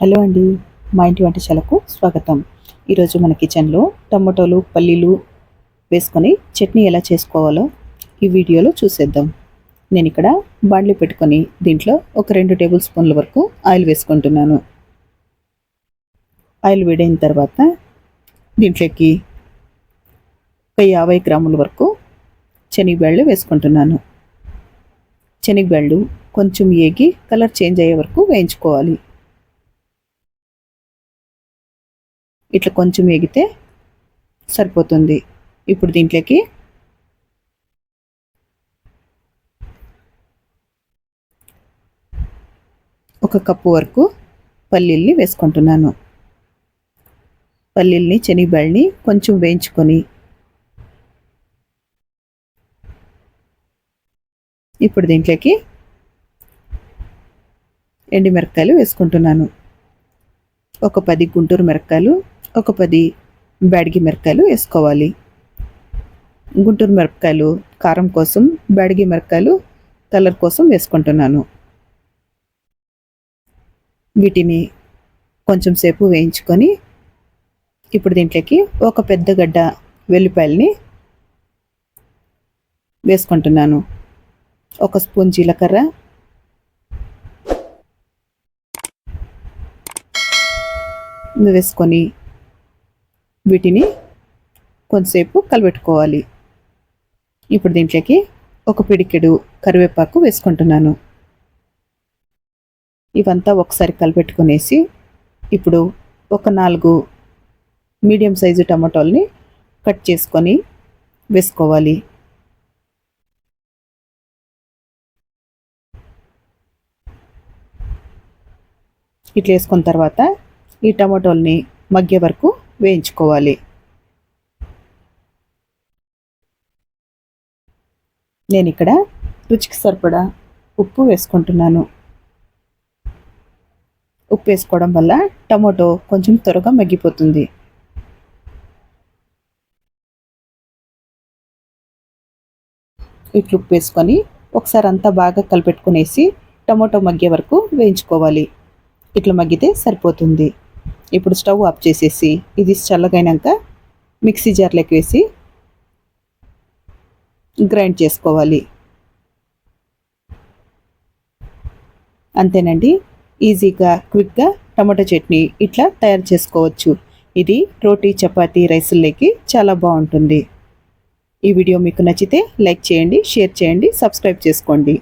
Hello అండి, మా ఇంటి వంటశాలకు స్వాగతం. ఈరోజు మన కిచెన్లో టమాటోలు పల్లీలు వేసుకొని చట్నీ ఎలా చేసుకోవాలో ఈ వీడియోలో చూసేద్దాం. నేను ఇక్కడ బాండ్లీ పెట్టుకొని దీంట్లో ఒక 2 టేబుల్ స్పూన్ల వరకు ఆయిల్ వేసుకుంటున్నాను. ఆయిల్ వేడైన తర్వాత దీంట్లోకి ఒక 50 గ్రాముల వరకు శనగబ్యాళ్ళు వేసుకుంటున్నాను. శనగబ్యాళ్ళు కొంచెం ఏగి కలర్ చేంజ్ అయ్యే వరకు వేయించుకోవాలి. ఇట్లా కొంచెం వేగితే సరిపోతుంది. ఇప్పుడు దీంట్లోకి ఒక కప్పు వరకు పల్లీల్ని వేసుకుంటున్నాను. పల్లీల్ని శనగబ్యాళ్ళని కొంచెం వేయించుకొని ఇప్పుడు దీంట్లోకి ఎండుమిరపకాయలు వేసుకుంటున్నాను. ఒక 10 గుంటూరు మిరపకాయలు, ఒక 10 బ్యాడగి మిరపకాయలు వేసుకోవాలి. గుంటూరు మిరపకాయలు కారం కోసం, బ్యాడగి మిరపకాయలు కలర్ కోసం వేసుకుంటున్నాను. వీటిని కొంచెం సేపు వేయించుకొని ఇప్పుడు దీంట్లోకి ఒక పెద్ద గడ్డ వెల్లిపాయలని వేసుకుంటున్నాను. ఒక స్పూన్ జీలకర్ర, వేసుకొని వీటిని కొంతసేపు కలబెట్టుకోవాలి. ఇప్పుడు దీంట్లోకి ఒక పిడికెడు కరివేపాకు వేసుకుంటున్నాను. ఇవంతా ఒకసారి కలిపెట్టుకునేసి ఇప్పుడు ఒక 4 మీడియం సైజు టమాటోల్ని కట్ చేసుకొని వేసుకోవాలి. ఇట్లా వేసుకున్న తర్వాత ఈ టమాటోల్ని మగ్గే వరకు వేయించుకోవాలి. నేను ఇక్కడ రుచికి సరిపడా ఉప్పు వేసుకుంటున్నాను. ఉప్పు వేసుకోవడం వల్ల టమాటో కొంచెం త్వరగా మగ్గిపోతుంది. ఇట్లా ఉప్పు వేసుకొని ఒకసారి అంతా బాగా కలిపెట్టుకునేసి టమాటో మగ్గే వరకు వేయించుకోవాలి. ఇట్లా మగ్గితే సరిపోతుంది. ఇప్పుడు స్టవ్ ఆఫ్ చేసేసి ఇది చల్లగైనాక మిక్సీ జార్లోకి వేసి గ్రైండ్ చేసుకోవాలి. అంతేనండి, ఈజీగా క్విక్గా టమాటో చట్నీ ఇట్లా తయారు చేసుకోవచ్చు. ఇది రోటీ, చపాతీ, రైసుల్లోకి చాలా బాగుంటుంది. ఈ వీడియో మీకు నచ్చితే లైక్ చేయండి, షేర్ చేయండి, సబ్స్క్రైబ్ చేసుకోండి.